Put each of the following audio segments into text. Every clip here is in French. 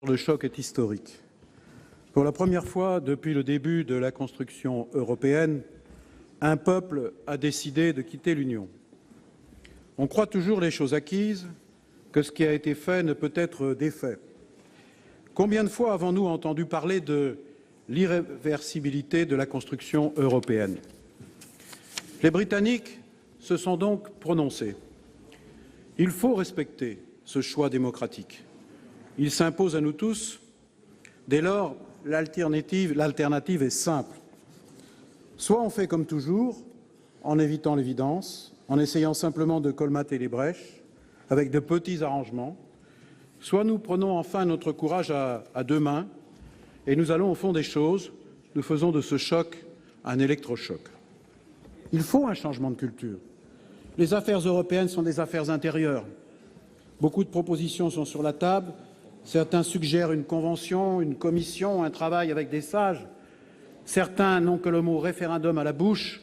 Le choc est historique. Pour la première fois depuis le début de la construction européenne, un peuple a décidé de quitter l'Union. On croit toujours les choses acquises, que ce qui a été fait ne peut être défait. Combien de fois avons-nous entendu parler de l'irréversibilité de la construction européenne? Les Britanniques se sont donc prononcés. Il faut respecter ce choix démocratique. Il s'impose à nous tous. Dès lors, l'alternative est simple. Soit on fait comme toujours, en évitant l'évidence, en essayant simplement de colmater les brèches, avec de petits arrangements, soit nous prenons enfin notre courage à deux mains et nous allons au fond des choses, nous faisons de ce choc un électrochoc. Il faut un changement de culture. Les affaires européennes sont des affaires intérieures. Beaucoup de propositions sont sur la table. Certains suggèrent une convention, une commission, un travail avec des sages. Certains n'ont que le mot référendum à la bouche.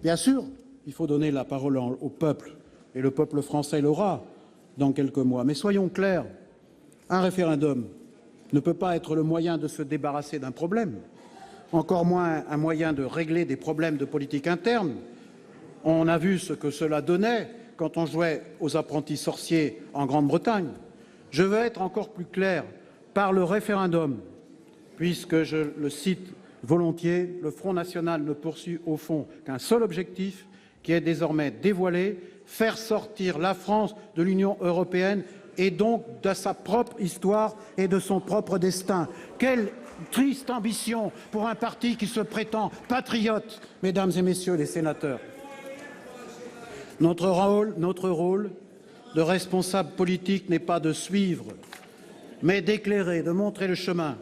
Bien sûr, il faut donner la parole au peuple, et le peuple français l'aura dans quelques mois. Mais soyons clairs, un référendum ne peut pas être le moyen de se débarrasser d'un problème, encore moins un moyen de régler des problèmes de politique interne. On a vu ce que cela donnait quand on jouait aux apprentis sorciers en Grande-Bretagne. Je veux être encore plus clair. Par le référendum, puisque je le cite volontiers, le Front national ne poursuit au fond qu'un seul objectif, qui est désormais dévoilé, faire sortir la France de l'Union européenne et donc de sa propre histoire et de son propre destin. Quelle triste ambition pour un parti qui se prétend patriote, mesdames et messieurs les sénateurs. Notre rôle de responsable politique n'est pas de suivre, mais d'éclairer, de montrer le chemin.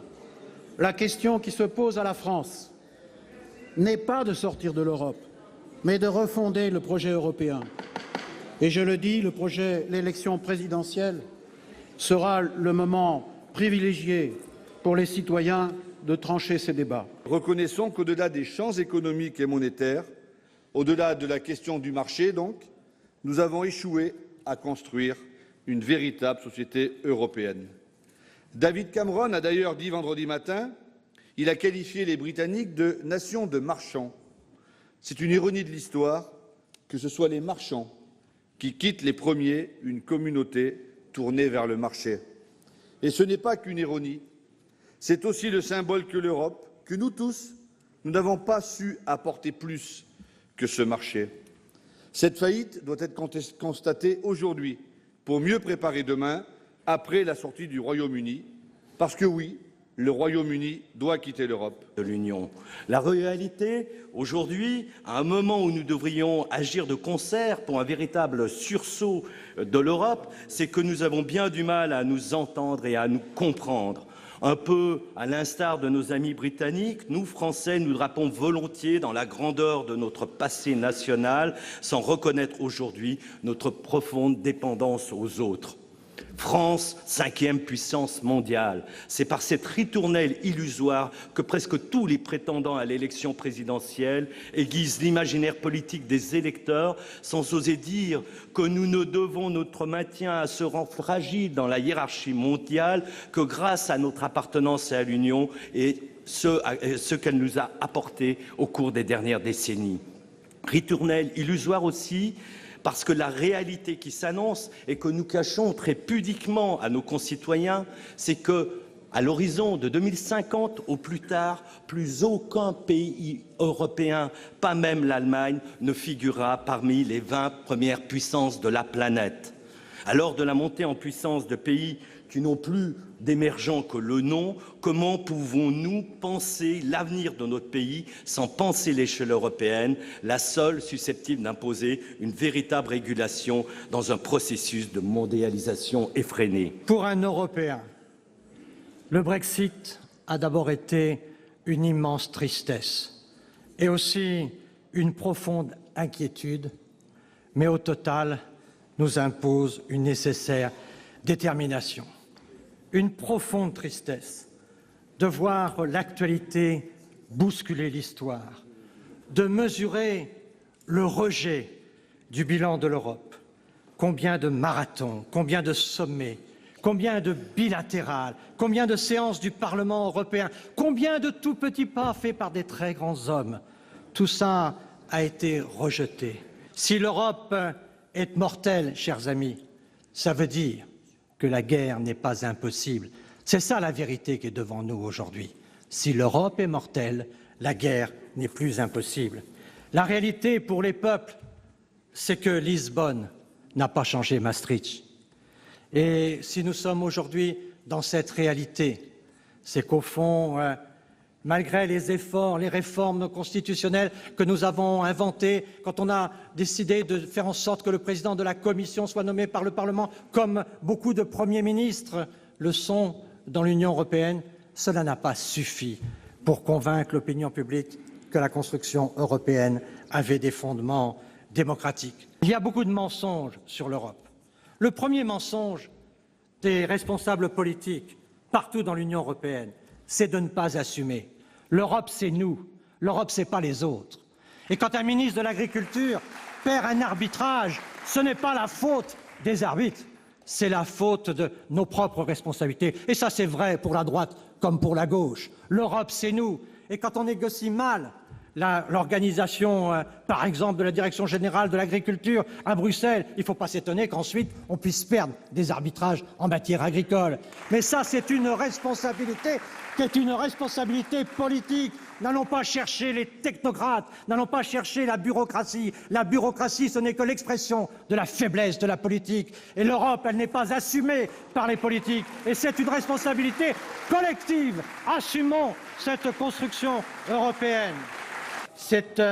La question qui se pose à la France n'est pas de sortir de l'Europe, mais de refonder le projet européen. Et je le dis, l'élection présidentielle sera le moment privilégié pour les citoyens de trancher ces débats. Reconnaissons qu'au-delà des champs économiques et monétaires, au-delà de la question du marché donc, nous avons échoué à construire une véritable société européenne. David Cameron a d'ailleurs dit vendredi matin, il a qualifié les Britanniques de nation de marchands. C'est une ironie de l'histoire que ce soit les marchands qui quittent les premiers une communauté tournée vers le marché. Et ce n'est pas qu'une ironie, c'est aussi le symbole que l'Europe, que nous tous, nous n'avons pas su apporter plus que ce marché. Cette faillite doit être constatée aujourd'hui pour mieux préparer demain, après la sortie du Royaume-Uni, parce que oui, le Royaume-Uni doit quitter l'Europe. De l'Union. La réalité, aujourd'hui, à un moment où nous devrions agir de concert pour un véritable sursaut de l'Europe, c'est que nous avons bien du mal à nous entendre et à nous comprendre. Un peu à l'instar de nos amis britanniques, nous, Français, nous drapons volontiers dans la grandeur de notre passé national, sans reconnaître aujourd'hui notre profonde dépendance aux autres. France, 5e puissance mondiale. C'est par cette ritournelle illusoire que presque tous les prétendants à l'élection présidentielle aiguisent l'imaginaire politique des électeurs sans oser dire que nous ne devons notre maintien à ce rang fragile dans la hiérarchie mondiale que grâce à notre appartenance à l'Union et ce qu'elle nous a apporté au cours des dernières décennies. Ritournelle illusoire aussi, parce que la réalité qui s'annonce et que nous cachons très pudiquement à nos concitoyens, c'est que, à l'horizon de 2050 au plus tard, plus aucun pays européen, pas même l'Allemagne, ne figurera parmi les 20 premières puissances de la planète. À l'heure de la montée en puissance de pays qui n'ont plus d'émergents que le nom, comment pouvons-nous penser l'avenir de notre pays sans penser l'échelle européenne, la seule susceptible d'imposer une véritable régulation dans un processus de mondialisation effrénée? Pour un Européen, le Brexit a d'abord été une immense tristesse et aussi une profonde inquiétude, mais au total nous impose une nécessaire détermination. Une profonde tristesse de voir l'actualité bousculer l'histoire, de mesurer le rejet du bilan de l'Europe. Combien de marathons, combien de sommets, combien de bilatérales, combien de séances du Parlement européen, combien de tout petits pas faits par des très grands hommes. Tout ça a été rejeté. Si l'Europe est mortelle, chers amis, ça veut dire que la guerre n'est pas impossible. C'est ça la vérité qui est devant nous aujourd'hui. Si l'Europe est mortelle, la guerre n'est plus impossible. La réalité pour les peuples, c'est que Lisbonne n'a pas changé Maastricht. Et si nous sommes aujourd'hui dans cette réalité, c'est qu'au fond, malgré les efforts, les réformes constitutionnelles que nous avons inventées, quand on a décidé de faire en sorte que le président de la Commission soit nommé par le Parlement, comme beaucoup de premiers ministres le sont dans l'Union européenne, cela n'a pas suffi pour convaincre l'opinion publique que la construction européenne avait des fondements démocratiques. Il y a beaucoup de mensonges sur l'Europe. Le premier mensonge des responsables politiques partout dans l'Union européenne, c'est de ne pas assumer. L'Europe, c'est nous. L'Europe, c'est pas les autres. Et quand un ministre de l'Agriculture perd un arbitrage, ce n'est pas la faute des arbitres, c'est la faute de nos propres responsabilités. Et ça, c'est vrai pour la droite comme pour la gauche. L'Europe, c'est nous. Et quand on négocie mal l'organisation, par exemple, de la Direction générale de l'agriculture à Bruxelles, il ne faut pas s'étonner qu'ensuite on puisse perdre des arbitrages en matière agricole. Mais ça, c'est une responsabilité qui est une responsabilité politique. N'allons pas chercher les technocrates, n'allons pas chercher la bureaucratie. La bureaucratie, ce n'est que l'expression de la faiblesse de la politique. Et l'Europe, elle n'est pas assumée par les politiques. Et c'est une responsabilité collective. Assumons cette construction européenne. C'est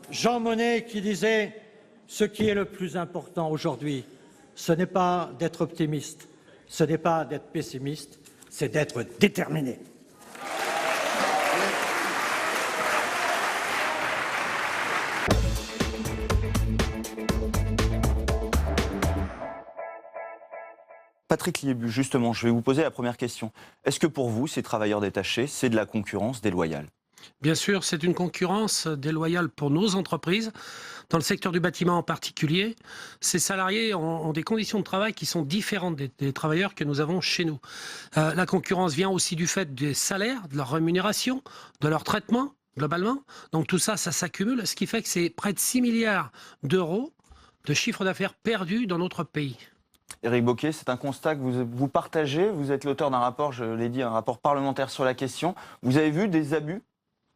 Jean Monnet qui disait « Ce qui est le plus important aujourd'hui, ce n'est pas d'être optimiste, ce n'est pas d'être pessimiste, c'est d'être déterminé. » Patrick Liébu, justement, je vais vous poser la première question. Est-ce que pour vous, ces travailleurs détachés, c'est de la concurrence déloyale ? Bien sûr, c'est une concurrence déloyale pour nos entreprises. Dans le secteur du bâtiment en particulier, ces salariés ont des conditions de travail qui sont différentes des travailleurs que nous avons chez nous. La concurrence vient aussi du fait des salaires, de leur rémunération, de leur traitement, globalement. Donc tout ça, ça s'accumule, ce qui fait que c'est près de 6 milliards d'euros de chiffre d'affaires perdu dans notre pays. Éric Bocquet, c'est un constat que vous partagez. Vous êtes l'auteur d'un rapport, je l'ai dit, un rapport parlementaire sur la question. Vous avez vu des abus ?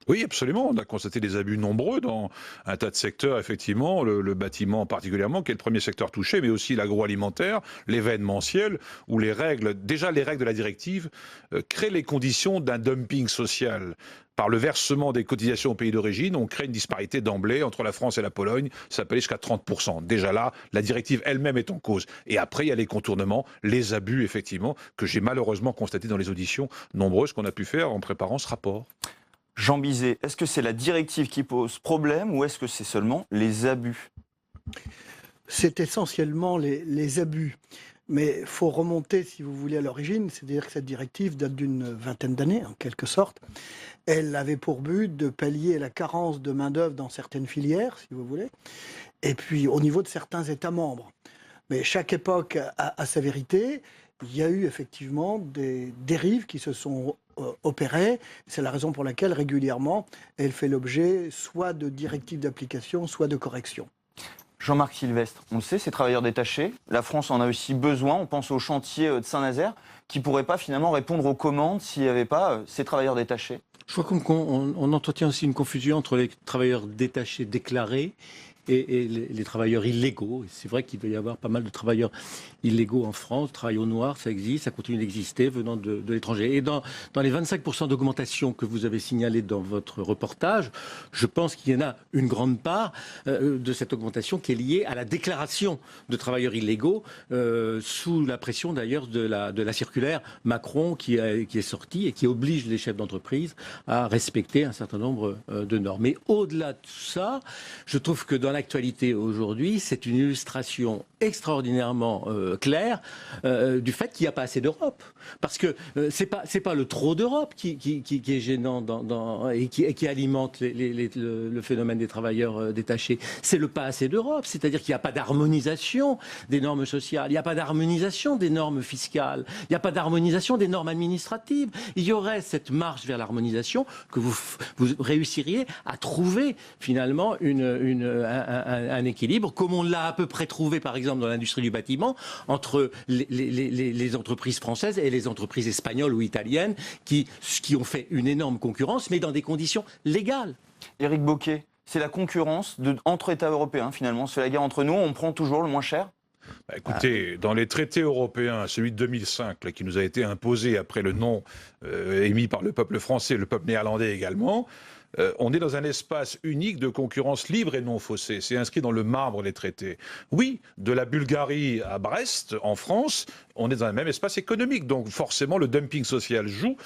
Oui, absolument. On a constaté des abus nombreux dans un tas de secteurs, effectivement, le bâtiment particulièrement, qui est le premier secteur touché, mais aussi l'agroalimentaire, l'événementiel, où les règles de la directive créent les conditions d'un dumping social. Par le versement des cotisations au pays d'origine, on crée une disparité d'emblée entre la France et la Pologne, ça peut aller jusqu'à 30%. Déjà là, la directive elle-même est en cause. Et après, il y a les contournements, les abus, effectivement, que j'ai malheureusement constatés dans les auditions nombreuses qu'on a pu faire en préparant ce rapport. Jean Bizet, est-ce que c'est la directive qui pose problème ou est-ce que c'est seulement les abus ? C'est essentiellement les abus. Mais il faut remonter, si vous voulez, à l'origine. C'est-à-dire que cette directive date d'une vingtaine d'années, en quelque sorte. Elle avait pour but de pallier la carence de main-d'œuvre dans certaines filières, si vous voulez, et puis au niveau de certains États membres. Mais chaque époque a sa vérité. Il y a eu effectivement des dérives qui se sont opérées. C'est la raison pour laquelle, régulièrement, elle fait l'objet soit de directives d'application, soit de corrections. Jean-Marc Sylvestre, on le sait, ces travailleurs détachés, la France en a aussi besoin. On pense au chantier de Saint-Nazaire, qui ne pourrait pas finalement répondre aux commandes s'il n'y avait pas ces travailleurs détachés. Je crois qu'on entretient aussi une confusion entre les travailleurs détachés déclarés et les travailleurs illégaux. C'est vrai qu'il doit y avoir pas mal de travailleurs illégaux en France. Travail au noir, ça existe, ça continue d'exister venant de l'étranger. Et dans les 25% d'augmentation que vous avez signalé dans votre reportage, je pense qu'il y en a une grande part de cette augmentation qui est liée à la déclaration de travailleurs illégaux, sous la pression d'ailleurs de la circulaire Macron qui est sortie et qui oblige les chefs d'entreprise à respecter un certain nombre de normes. Mais au-delà de ça, je trouve que dans l'actualité aujourd'hui, c'est une illustration extraordinairement clair du fait qu'il n'y a pas assez d'Europe. Parce que c'est pas le trop d'Europe qui est gênant et qui alimente le phénomène des travailleurs détachés. C'est le pas assez d'Europe. C'est-à-dire qu'il n'y a pas d'harmonisation des normes sociales, il n'y a pas d'harmonisation des normes fiscales, il n'y a pas d'harmonisation des normes administratives. Il y aurait cette marche vers l'harmonisation que vous réussiriez à trouver finalement un équilibre, comme on l'a à peu près trouvé par exemple dans l'industrie du bâtiment, entre les entreprises françaises et les entreprises espagnoles ou italiennes qui ont fait une énorme concurrence, mais dans des conditions légales. Éric Bocquet, c'est la concurrence entre États européens finalement. C'est la guerre entre nous, on prend toujours le moins cher. Écoutez, dans les traités européens, celui de 2005, là, qui nous a été imposé après le nom émis par le peuple français, le peuple néerlandais également, on est dans un espace unique de concurrence libre et non faussée. C'est inscrit dans le marbre des traités. Oui, de la Bulgarie à Brest, en France, on est dans un même espace économique. Donc forcément, le dumping social joue.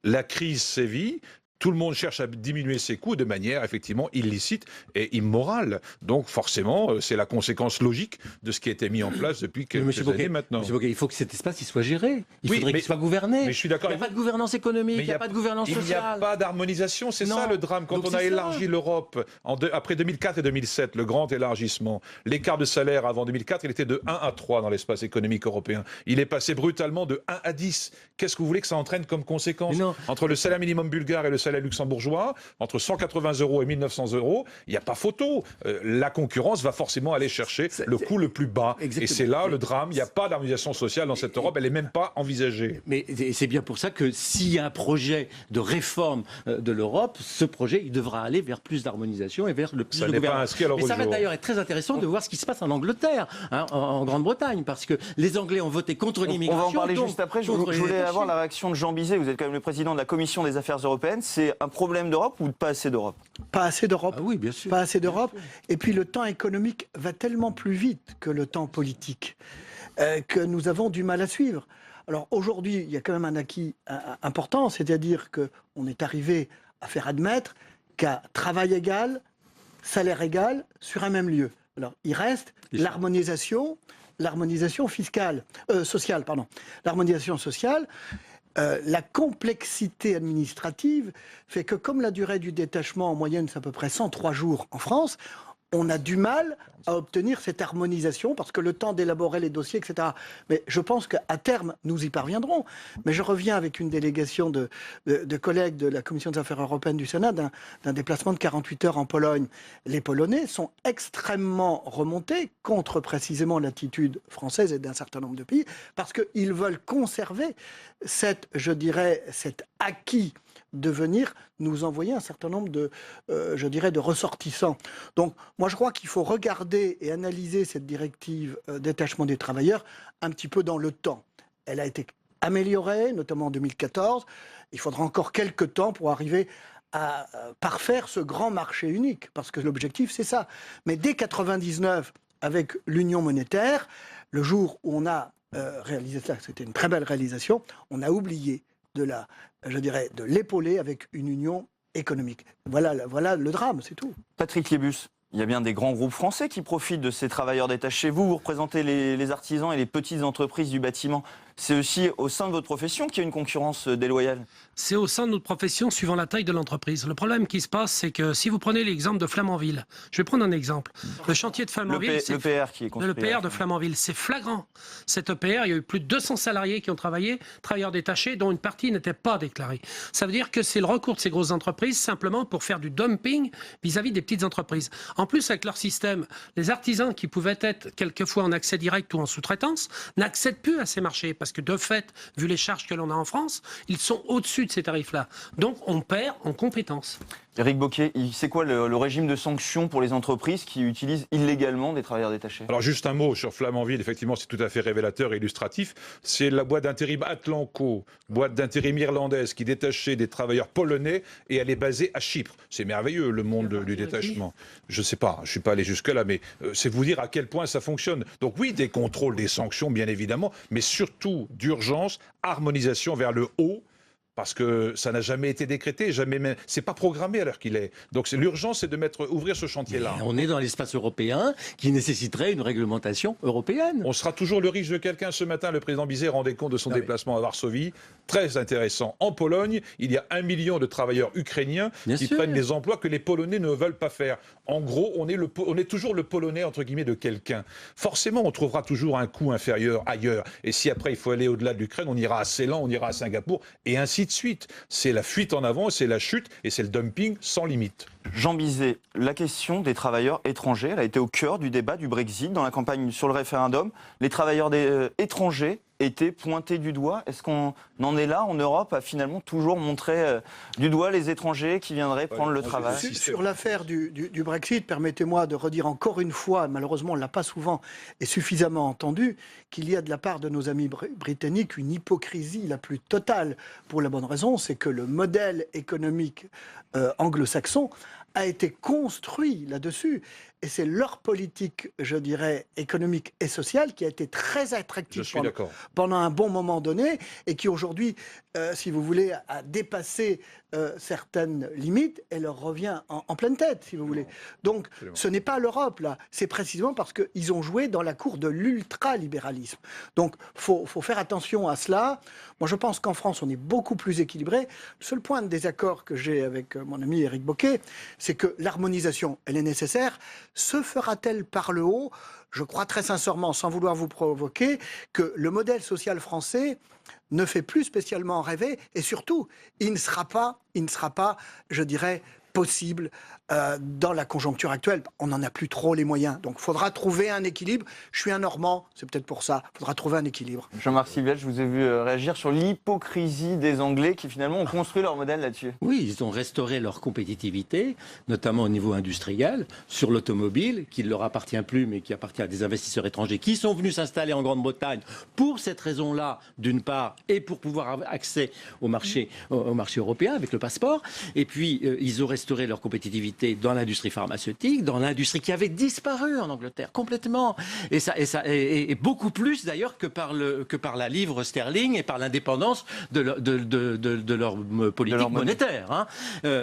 La crise sévit. Tout le monde cherche à diminuer ses coûts de manière effectivement illicite et immorale. Donc forcément, c'est la conséquence logique de ce qui a été mis en place depuis quelques années maintenant. Monsieur Bocquet, il faut que cet espace soit géré. Il faudrait qu'il soit gouverné. Mais je suis d'accord. Il n'y a pas de gouvernance économique, il n'y a pas de gouvernance sociale. Il n'y a pas d'harmonisation, c'est ça le drame. Quand on a élargi l'Europe, après 2004 et 2007, le grand élargissement, l'écart de salaire avant 2004, il était de 1 à 3 dans l'espace économique européen. Il est passé brutalement de 1 à 10. Qu'est-ce que vous voulez que ça entraîne comme conséquence? Entre le salaire minimum bulgare et le salaire luxembourgeois, entre 180 € et 1900 €, il n'y a pas photo. La concurrence va forcément aller chercher le coût le plus bas. Exactement. Et c'est là le drame. Il n'y a pas d'harmonisation sociale dans cette Europe. Elle n'est même pas envisagée. Mais c'est bien pour ça que s'il y a un projet de réforme de l'Europe, ce projet, il devra aller vers plus d'harmonisation et vers le plus de gouvernance. Mais ça va d'ailleurs être très intéressant de voir ce qui se passe en Angleterre, en Grande-Bretagne, parce que les Anglais ont voté contre l'immigration. On va en parler juste après. Je voulais avoir la réaction de Jean Bizet. Vous êtes quand même le président de la Commission des Affaires européennes. C'est un problème d'Europe ou pas assez d'Europe? Pas assez d'Europe. Ah oui, bien sûr. Pas assez d'Europe. Et puis le temps économique va tellement plus vite que le temps politique que nous avons du mal à suivre. Alors aujourd'hui, il y a quand même un acquis important, c'est-à-dire qu'on est arrivé à faire admettre qu'à travail égal, salaire égal, sur un même lieu. Alors il reste l'harmonisation fiscale, sociale, pardon. L'harmonisation sociale. La complexité administrative fait que comme la durée du détachement en moyenne c'est à peu près 103 jours en France, on a du mal à obtenir cette harmonisation parce que le temps d'élaborer les dossiers, etc. Mais je pense qu'à terme, nous y parviendrons. Mais je reviens avec une délégation de collègues de la Commission des Affaires européennes du Sénat d'un déplacement de 48 heures en Pologne. Les Polonais sont extrêmement remontés contre précisément l'attitude française et d'un certain nombre de pays parce qu'ils veulent conserver cet acquis de venir nous envoyer un certain nombre de ressortissants. Donc, moi, je crois qu'il faut regarder et analyser cette directive détachement des travailleurs un petit peu dans le temps. Elle a été améliorée, notamment en 2014. Il faudra encore quelques temps pour arriver à parfaire ce grand marché unique, parce que l'objectif, c'est ça. Mais dès 1999, avec l'union monétaire, le jour où on a réalisé ça, c'était une très belle réalisation, on a oublié de l'épauler avec une union économique. Voilà le drame, c'est tout. Patrick Liebus, il y a bien des grands groupes français qui profitent de ces travailleurs détachés. Vous représentez les artisans et les petites entreprises du bâtiment. C'est aussi au sein de votre profession qu'il y a une concurrence déloyale? C'est au sein de notre profession, suivant la taille de l'entreprise. Le problème qui se passe, c'est que si vous prenez l'exemple de Flamanville, je vais prendre un exemple. Le chantier de Flamanville, c'est l'EPR qui est construit. L'EPR de Flamanville, c'est flagrant. Cet EPR, il y a eu plus de 200 salariés qui ont travaillé, travailleurs détachés, dont une partie n'était pas déclarée. Ça veut dire que c'est le recours de ces grosses entreprises simplement pour faire du dumping vis-à-vis des petites entreprises. En plus, avec leur système, les artisans qui pouvaient être quelquefois en accès direct ou en sous-traitance n'accèdent plus à ces marchés parce que de fait, vu les charges que l'on a en France, ils sont au-dessus de ces tarifs-là. Donc on perd en compétences. Éric Bocquet, c'est quoi le régime de sanctions pour les entreprises qui utilisent illégalement des travailleurs détachés? Alors juste un mot sur Flamanville, effectivement c'est tout à fait révélateur et illustratif. C'est la boîte d'intérim Atlanco, boîte d'intérim irlandaise qui détachait des travailleurs polonais et elle est basée à Chypre. C'est merveilleux le monde du détachement. Je ne sais pas, je ne suis pas allé jusque-là, mais c'est vous dire à quel point ça fonctionne. Donc oui, des contrôles, des sanctions bien évidemment, mais surtout d'urgence, harmonisation vers le haut. parce que ça n'a jamais été décrété, c'est pas programmé à l'heure qu'il est. Donc l'urgence, c'est de ouvrir ce chantier-là. On est dans l'espace européen qui nécessiterait une réglementation européenne. On sera toujours le riche de quelqu'un. Ce matin, le président Bizet rendait compte de son déplacement à Varsovie. Très intéressant. En Pologne, il y a 1 million de travailleurs ukrainiens qui prennent des emplois que les Polonais ne veulent pas faire. En gros, on est toujours le Polonais, entre guillemets, de quelqu'un. Forcément, on trouvera toujours un coût inférieur ailleurs. Et si après, il faut aller au-delà de l'Ukraine, on ira à Ceylan, on ira à Singapour, et ainsi de suite. C'est la fuite en avant, c'est la chute, et c'est le dumping sans limite. Jean Bizet, la question des travailleurs étrangers, elle a été au cœur du débat du Brexit dans la campagne sur le référendum. Les travailleurs étrangers étaient pointés du doigt. Est-ce qu'on en est là en Europe à finalement toujours montrer du doigt les étrangers qui viendraient prendre le travail? Sur l'affaire du Brexit, permettez-moi de redire encore une fois, malheureusement on ne l'a pas souvent et suffisamment entendu, qu'il y a de la part de nos amis britanniques une hypocrisie la plus totale, pour la bonne raison, c'est que le modèle économique anglo-saxon a été construit là-dessus. Et c'est leur politique, je dirais, économique et sociale qui a été très attractive pendant un bon moment donné et qui aujourd'hui, si vous voulez, a dépassé certaines limites et leur revient en pleine tête, si vous voulez. Donc, ce n'est pas l'Europe, là. C'est précisément parce qu'ils ont joué dans la cour de l'ultralibéralisme. Donc, faut faire attention à cela. Moi, je pense qu'en France, on est beaucoup plus équilibré. Le seul point de désaccord que j'ai avec mon ami Éric Bocquet, c'est que l'harmonisation, elle est nécessaire. Se fera-t-elle par le haut? Je crois très sincèrement, sans vouloir vous provoquer, que le modèle social français ne fait plus spécialement rêver et surtout, il ne sera pas, je dirais, possible dans la conjoncture actuelle. On n'en a plus trop les moyens. Donc il faudra trouver un équilibre. Je suis un Normand, c'est peut-être pour ça. Il faudra trouver un équilibre. Jean-Marc Sivelle, je vous ai vu réagir sur l'hypocrisie des Anglais qui finalement ont construit leur modèle là-dessus. Oui, ils ont restauré leur compétitivité, notamment au niveau industriel, sur l'automobile, qui ne leur appartient plus, mais qui appartient à des investisseurs étrangers qui sont venus s'installer en Grande-Bretagne pour cette raison-là, d'une part, et pour pouvoir avoir accès au marché européen avec le passeport. Et puis, ils ont restauré leur compétitivité dans l'industrie pharmaceutique, dans l'industrie qui avait disparu en Angleterre complètement, et beaucoup plus d'ailleurs que par la livre sterling et par l'indépendance de leur politique monétaire. Hein.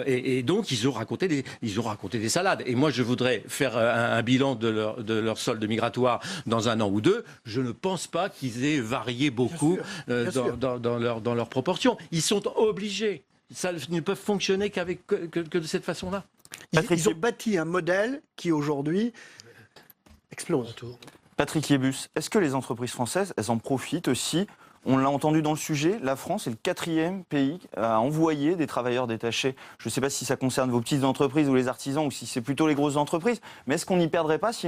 Et donc ils ont raconté des salades. Et moi je voudrais faire un bilan de leur solde migratoire dans 1 an ou 2. Je ne pense pas qu'ils aient varié beaucoup dans leurs proportions. Ils sont obligés. Ça ne peut fonctionner que de cette façon-là. Ils ont bâti un modèle qui aujourd'hui explose. Patrick Liebus, est-ce que les entreprises françaises, elles en profitent aussi? On l'a entendu dans le sujet, la France est le 4e pays à envoyer des travailleurs détachés. Je ne sais pas si ça concerne vos petites entreprises ou les artisans ou si c'est plutôt les grosses entreprises, mais est-ce qu'on n'y perdrait pas si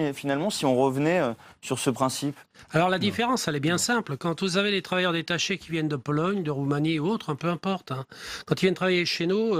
on revenait sur ce principe? Alors la différence, elle est bien simple. Quand vous avez les travailleurs détachés qui viennent de Pologne, de Roumanie ou autres, peu importe, hein. Quand ils viennent travailler chez nous,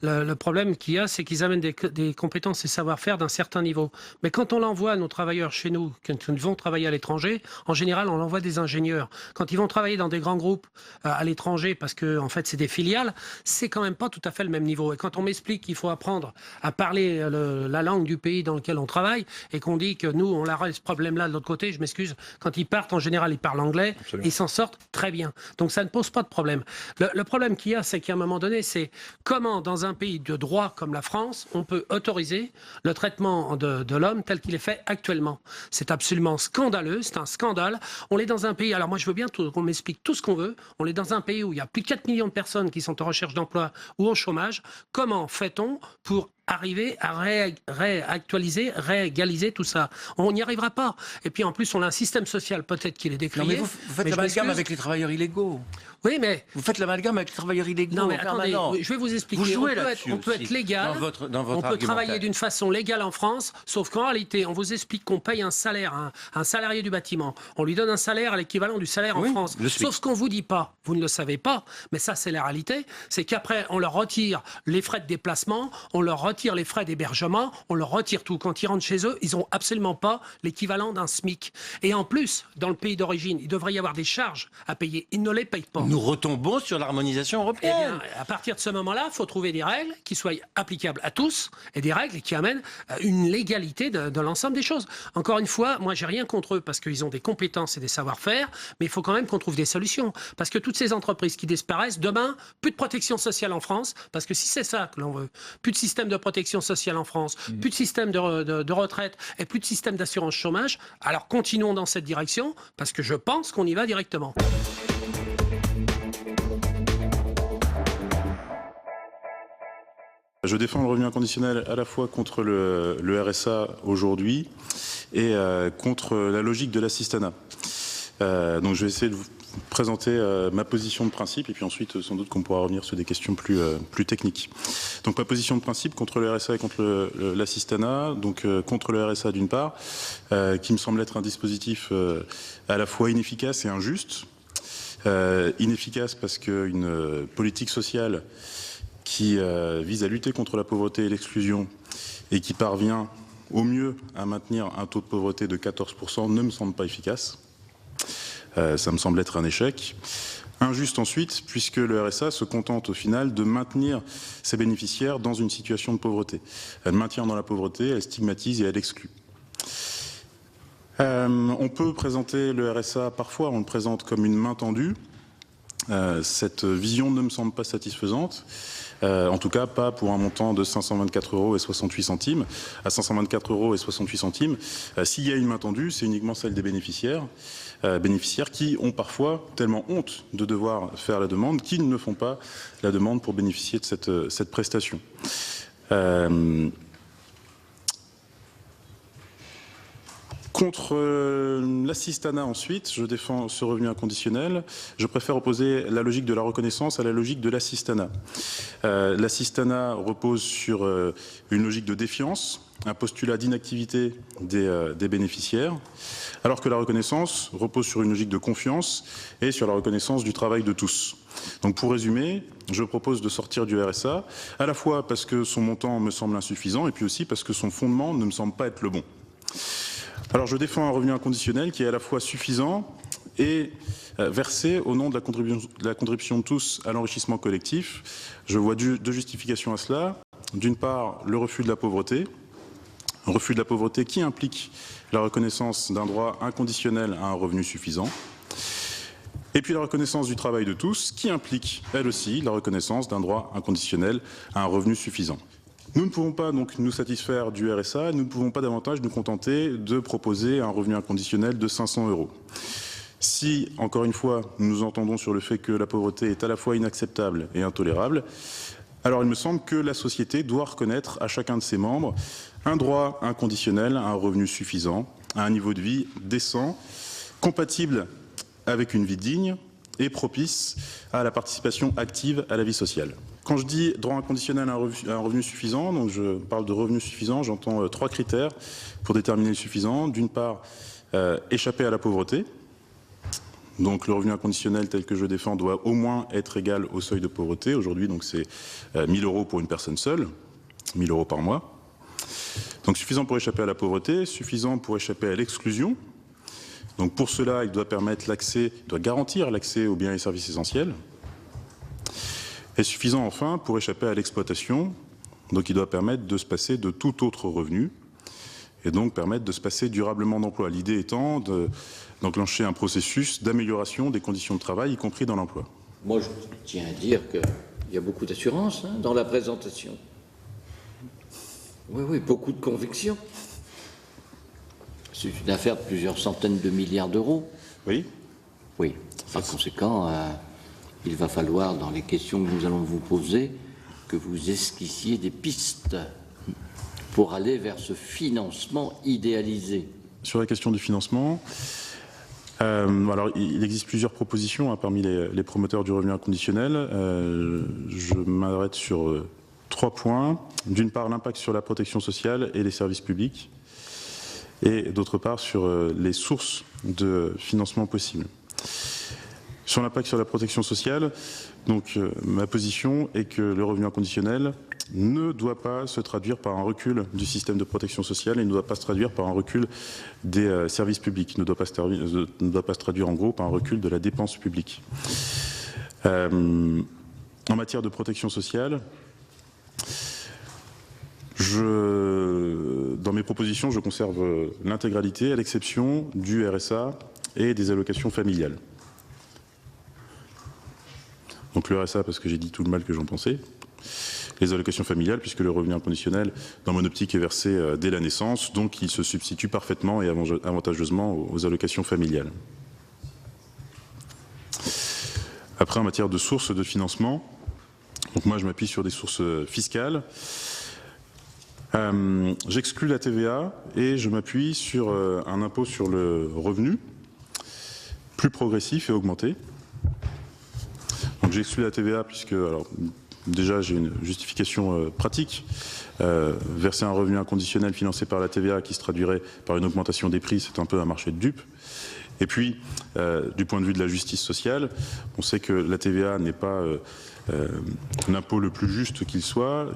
le problème qu'il y a, c'est qu'ils amènent des compétences et savoir-faire d'un certain niveau. Mais quand on l'envoie, nos travailleurs chez nous, quand ils vont travailler à l'étranger, en général, on envoie des ingénieurs. Quand ils vont travailler dans des grands groupes à l'étranger, parce que en fait c'est des filiales, c'est quand même pas tout à fait le même niveau. Et quand on m'explique qu'il faut apprendre à parler la langue du pays dans lequel on travaille, et qu'on dit que nous on a ce problème-là de l'autre côté, je m'excuse, quand ils partent en général ils parlent anglais, ils s'en sortent très bien. Donc ça ne pose pas de problème. Le problème qu'il y a, c'est qu'à un moment donné, c'est comment dans un pays de droit comme la France, on peut autoriser le traitement de l'homme tel qu'il est fait actuellement. C'est absolument scandaleux, c'est un scandale. On est dans un pays, alors moi je veux bien qu'on m'explique tout ce qu'on veut. On est dans un pays où il y a plus de 4 millions de personnes qui sont en recherche d'emploi ou au chômage. Comment fait-on pour arriver à réactualiser, réégaliser tout ça? On n'y arrivera pas. Et puis en plus, on a un système social peut-être qu'il est décrié. Non, mais vous faites l'amalgame avec les travailleurs illégaux. Oui, mais... Vous faites l'amalgame avec les travailleurs illégaux. Non, mais attendez, je vais vous expliquer. Vous jouez on peut être légal, on peut travailler d'une façon légale en France, sauf qu'en réalité, on vous explique qu'on paye un salaire, un salarié du bâtiment. On lui donne un salaire à l'équivalent du salaire en France. Sauf ce qu'on vous dit pas, vous ne le savez pas, mais ça c'est la réalité, c'est qu'après, on leur retire les frais de déplacement, on leur retire retire les frais d'hébergement, on leur retire tout. Quand ils rentrent chez eux, ils n'ont absolument pas l'équivalent d'un SMIC. Et en plus, dans le pays d'origine, il devrait y avoir des charges à payer. Ils ne les payent pas. Nous retombons sur l'harmonisation Eh européenne. bien, à partir de ce moment-là, il faut trouver des règles qui soient applicables à tous et des règles qui amènent une légalité de l'ensemble des choses. Encore une fois, moi, j'ai rien contre eux parce qu'ils ont des compétences et des savoir-faire, mais il faut quand même qu'on trouve des solutions. Parce que toutes ces entreprises qui disparaissent, demain, plus de protection sociale en France, parce que si c'est ça que l'on veut, plus de système de protection sociale en France, plus de système de retraite et plus de système d'assurance chômage, alors continuons dans cette direction, parce que je pense qu'on y va directement. Je défends le revenu inconditionnel à la fois contre le RSA aujourd'hui et contre la logique de l'assistanat. Donc je vais essayer de vous présenter ma position de principe et puis ensuite sans doute qu'on pourra revenir sur des questions plus techniques. Donc ma position de principe contre le RSA et contre l'assistanat, donc contre le RSA d'une part, qui me semble être un dispositif à la fois inefficace et injuste. Inefficace parce qu'une politique sociale qui vise à lutter contre la pauvreté et l'exclusion et qui parvient au mieux à maintenir un taux de pauvreté de 14% ne me semble pas efficace. Ça me semble être un échec. Injuste ensuite, puisque le RSA se contente au final de maintenir ses bénéficiaires dans une situation de pauvreté. Elle maintient dans la pauvreté, elle stigmatise et elle exclut. On peut présenter le RSA, parfois on le présente comme une main tendue. Cette vision ne me semble pas satisfaisante. En tout cas, pas pour un montant de 524,68 €. À 524,68 €, s'il y a une main tendue, c'est uniquement celle des bénéficiaires qui ont parfois tellement honte de devoir faire la demande qu'ils ne font pas la demande pour bénéficier de cette prestation. Contre l'assistanat ensuite, je défends ce revenu inconditionnel. Je préfère opposer la logique de la reconnaissance à la logique de l'assistanat. L'assistanat repose sur une logique de défiance, un postulat d'inactivité des bénéficiaires, alors que la reconnaissance repose sur une logique de confiance et sur la reconnaissance du travail de tous. Donc pour résumer, je propose de sortir du RSA, à la fois parce que son montant me semble insuffisant et puis aussi parce que son fondement ne me semble pas être le bon. Alors je défends un revenu inconditionnel qui est à la fois suffisant et versé au nom de la contribution de tous à l'enrichissement collectif. Je vois deux justifications à cela. D'une part, le refus de la pauvreté. Un refus de la pauvreté qui implique la reconnaissance d'un droit inconditionnel à un revenu suffisant. Et puis la reconnaissance du travail de tous qui implique, elle aussi, la reconnaissance d'un droit inconditionnel à un revenu suffisant. Nous ne pouvons pas donc nous satisfaire du RSA, nous ne pouvons pas davantage nous contenter de proposer un revenu inconditionnel de 500 €. Si, encore une fois, nous nous entendons sur le fait que la pauvreté est à la fois inacceptable et intolérable, alors il me semble que la société doit reconnaître à chacun de ses membres un droit inconditionnel à un revenu suffisant, à un niveau de vie décent, compatible avec une vie digne et propice à la participation active à la vie sociale. Quand je dis droit inconditionnel à un revenu suffisant, donc je parle de revenu suffisant, j'entends 3 critères pour déterminer le suffisant. D'une part, échapper à la pauvreté. Donc le revenu inconditionnel tel que je défends doit au moins être égal au seuil de pauvreté. Aujourd'hui, donc c'est 1 000 € pour une personne seule, 1 000 € par mois. Donc suffisant pour échapper à la pauvreté, suffisant pour échapper à l'exclusion. Donc pour cela, il doit garantir l'accès aux biens et services essentiels. Et suffisant enfin pour échapper à l'exploitation, donc il doit permettre de se passer de tout autre revenu et donc permettre de se passer durablement d'emploi. L'idée étant d'enclencher un processus d'amélioration des conditions de travail, y compris dans l'emploi. Moi, je tiens à dire qu'il y a beaucoup d'assurance dans la présentation. Oui, beaucoup de conviction. C'est une affaire de plusieurs centaines de milliards d'euros. Oui. Oui. Par conséquent, il va falloir, dans les questions que nous allons vous poser, que vous esquissiez des pistes pour aller vers ce financement idéalisé. Sur la question du financement, alors il existe plusieurs propositions parmi les promoteurs du revenu inconditionnel. Je m'arrête sur 3 points. D'une part, l'impact sur la protection sociale et les services publics. Et d'autre part, sur les sources de financement possibles. Sur l'impact sur la protection sociale, donc ma position est que le revenu inconditionnel ne doit pas se traduire par un recul du système de protection sociale et ne doit pas se traduire par un recul des services publics, ne doit pas se traduire en gros par un recul de la dépense publique. En matière de protection sociale, dans mes propositions, je conserve l'intégralité à l'exception du RSA et des allocations familiales. Donc le RSA parce que j'ai dit tout le mal que j'en pensais. Les allocations familiales, puisque le revenu inconditionnel, dans mon optique, est versé dès la naissance, donc il se substitue parfaitement et avantageusement aux allocations familiales. Après, en matière de sources de financement, donc moi je m'appuie sur des sources fiscales. J'exclus la TVA et je m'appuie sur un impôt sur le revenu plus progressif et augmenté. Donc j'exclus la TVA puisque, alors, déjà, j'ai une justification pratique. Verser un revenu inconditionnel financé par la TVA qui se traduirait par une augmentation des prix, c'est un peu un marché de dupes. Et puis, du point de vue de la justice sociale, on sait que la TVA n'est pas l'impôt le plus juste qu'il soit,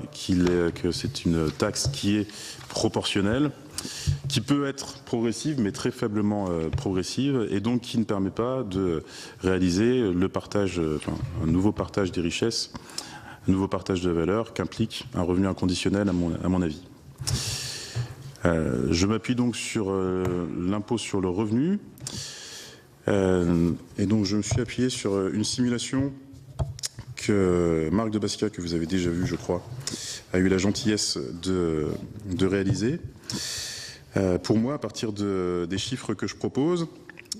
que c'est une taxe qui est proportionnelle, qui peut être progressive, mais très faiblement progressive, et donc qui ne permet pas de réaliser le partage, un nouveau partage des richesses, un nouveau partage de valeur qu'implique un revenu inconditionnel, à mon avis. Je m'appuie donc sur l'impôt sur le revenu, et donc je me suis appuyé sur une simulation que Marc de Basquiat, que vous avez déjà vu, je crois, a eu la gentillesse de réaliser. Pour moi, à partir des chiffres que je propose,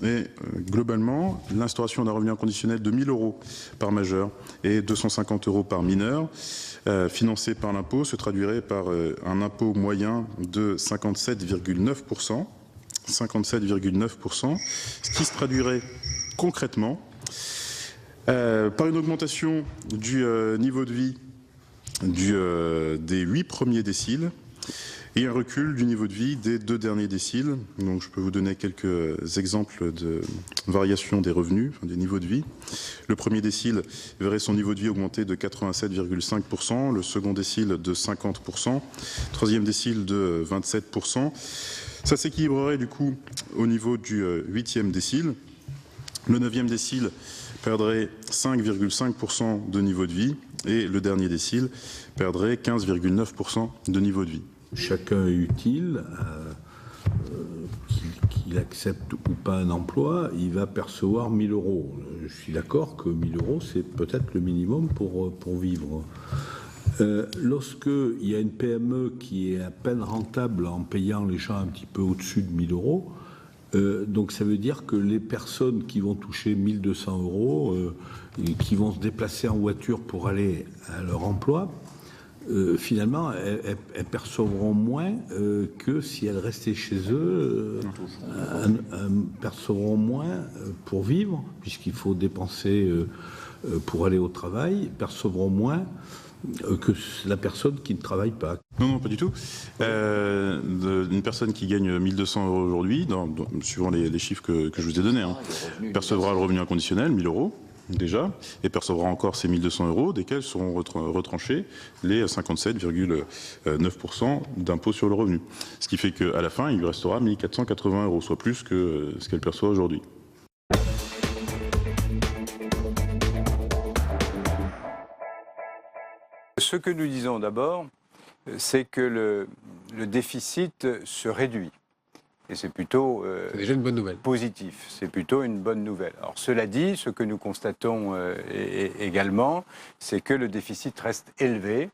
et globalement, l'instauration d'un revenu inconditionnel de 1 000 € par majeur et 250 € par mineur, financé par l'impôt, se traduirait par un impôt moyen de 57,9%, ce qui se traduirait concrètement par une augmentation du niveau de vie des 8 premiers déciles et un recul du niveau de vie des 2 derniers déciles. Donc je peux vous donner quelques exemples de variation des revenus, des niveaux de vie. Le premier décile verrait son niveau de vie augmenter de 87,5%, le second décile de 50%, troisième décile de 27%. Ça s'équilibrerait du coup au niveau du 8e décile. Le 9e décile perdrait 5,5% de niveau de vie et le dernier décile perdrait 15,9% de niveau de vie. Chacun est utile, qu'il accepte ou pas un emploi, il va percevoir 1 000 €. Je suis d'accord que 1 000 €, c'est peut-être le minimum pour vivre. Lorsqu'il y a une PME qui est à peine rentable en payant les gens un petit peu au-dessus de 1 000 €, donc ça veut dire que les personnes qui vont toucher 1 200 €, et qui vont se déplacer en voiture pour aller à leur emploi, finalement, elles percevront moins que si elles restaient chez eux, percevront moins pour vivre, puisqu'il faut dépenser pour aller au travail, percevront moins que la personne qui ne travaille pas. Non, pas du tout. Une personne qui gagne 1 200 € aujourd'hui, suivant les chiffres que je vous ai donnés, percevra le revenu inconditionnel, 1 000 € déjà, et percevra encore ces 1 200 €, desquels seront retranchés les 57,9% d'impôt sur le revenu. Ce qui fait qu'à la fin, il lui restera 1 480 €, soit plus que ce qu'elle perçoit aujourd'hui. Ce que nous disons d'abord, c'est que le déficit se réduit. Et c'est plutôt déjà une bonne nouvelle. Positif, c'est plutôt une bonne nouvelle. Alors cela dit, ce que nous constatons également, c'est que le déficit reste élevé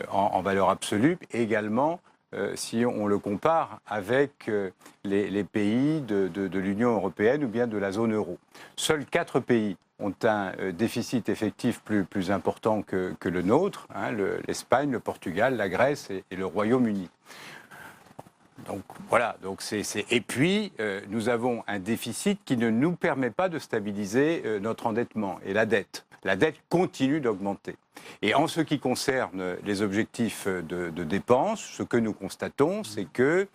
en valeur absolue, également si on le compare avec les pays de l'Union européenne ou bien de la zone euro. Seuls 4 pays ont un déficit effectif plus important que le nôtre, l'Espagne, le Portugal, la Grèce et le Royaume-Uni. Donc voilà, et puis nous avons un déficit qui ne nous permet pas de stabiliser notre endettement et la dette. La dette continue d'augmenter. Et en ce qui concerne les objectifs de dépenses, ce que nous constatons, c'est qu'il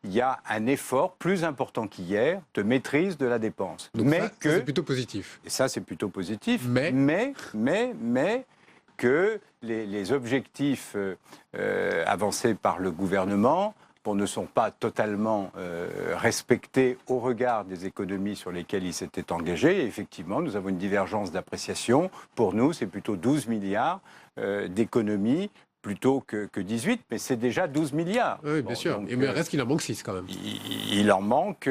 y a un effort plus important qu'hier de maîtrise de la dépense. Donc ça, c'est plutôt positif. Et ça, c'est plutôt positif. Mais que les objectifs avancés par le gouvernement ne sont pas totalement respectés au regard des économies sur lesquelles il s'était engagé. Et effectivement, nous avons une divergence d'appréciation. Pour nous, c'est plutôt 12 milliards d'économies plutôt que 18, mais c'est déjà 12 milliards. Oui, bien sûr. Donc, mais reste qu'il en manque 6 quand même. Il en manque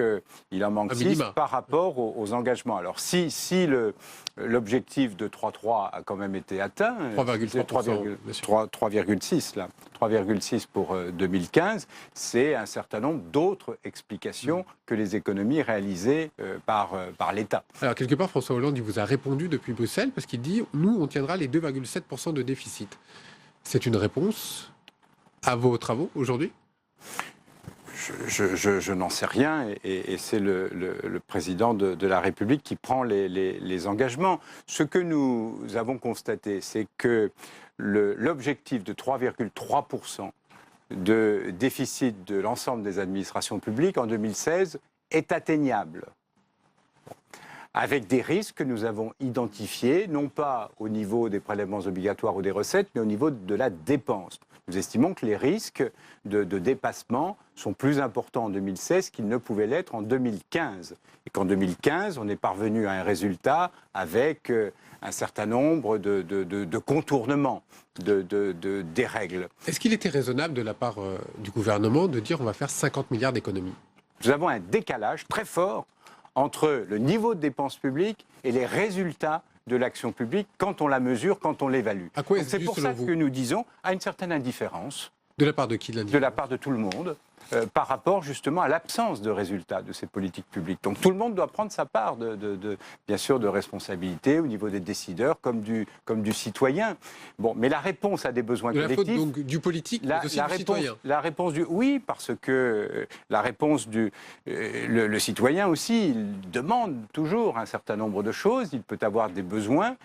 6 par rapport aux engagements. Alors si l'objectif de 3,3 a quand même été atteint, 3,6 là, 3,6 pour 2015, c'est un certain nombre d'autres explications que les économies réalisées par l'État. Alors quelque part, François Hollande, il vous a répondu depuis Bruxelles parce qu'il dit « nous, on tiendra les 2,7% de déficit ». C'est une réponse à vos travaux aujourd'hui ? Je n'en sais rien et c'est le président de la République qui prend les engagements. Ce que nous avons constaté, c'est que l'objectif de 3,3% de déficit de l'ensemble des administrations publiques en 2016 est atteignable. Avec des risques que nous avons identifiés, non pas au niveau des prélèvements obligatoires ou des recettes, mais au niveau de la dépense. Nous estimons que les risques de dépassement sont plus importants en 2016 qu'ils ne pouvaient l'être en 2015. Et qu'en 2015, on est parvenu à un résultat avec un certain nombre de contournements des règles. Est-ce qu'il était raisonnable de la part du gouvernement de dire on va faire 50 milliards d'économies ? Nous avons un décalage très fort entre le niveau de dépenses publiques et les résultats de l'action publique quand on la mesure, quand on l'évalue. C'est pour ça que nous disons à une certaine indifférence. De la part de qui, de la part de tout le monde, par rapport justement à l'absence de résultats de ces politiques publiques. Donc tout le monde doit prendre sa part, bien sûr, de responsabilité au niveau des décideurs comme du citoyen. Bon, mais la réponse à des besoins collectifs... La faute donc du politique, mais aussi du citoyen. La réponse oui, parce que la réponse le citoyen aussi, il demande toujours un certain nombre de choses, il peut avoir des besoins,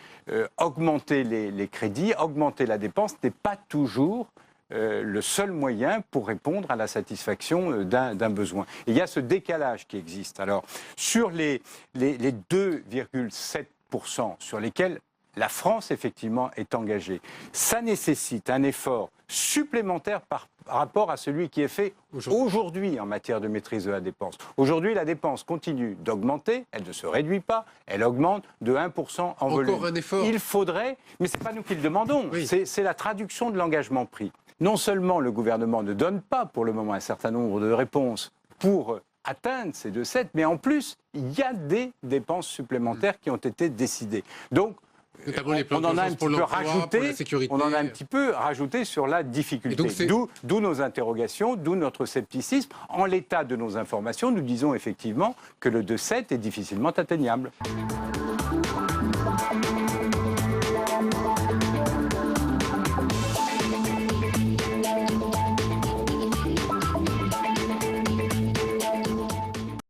augmenter les crédits, augmenter la dépense n'est pas toujours le seul moyen pour répondre à la satisfaction d'un besoin. Et il y a ce décalage qui existe. Alors, sur les 2,7% sur lesquels la France, effectivement, est engagée, ça nécessite un effort supplémentaire par rapport à celui qui est fait aujourd'hui en matière de maîtrise de la dépense. Aujourd'hui, la dépense continue d'augmenter, elle ne se réduit pas, elle augmente de 1% en volume. Encore un effort. Il faudrait, mais ce n'est pas nous qui le demandons, c'est la traduction de l'engagement pris. Non seulement le gouvernement ne donne pas pour le moment un certain nombre de réponses pour atteindre ces 2,7, mais en plus, il y a des dépenses supplémentaires qui ont été décidées. Donc, on en a un petit peu rajouté sur la difficulté. D'où nos interrogations, d'où notre scepticisme. En l'état de nos informations, nous disons effectivement que le 2,7 est difficilement atteignable.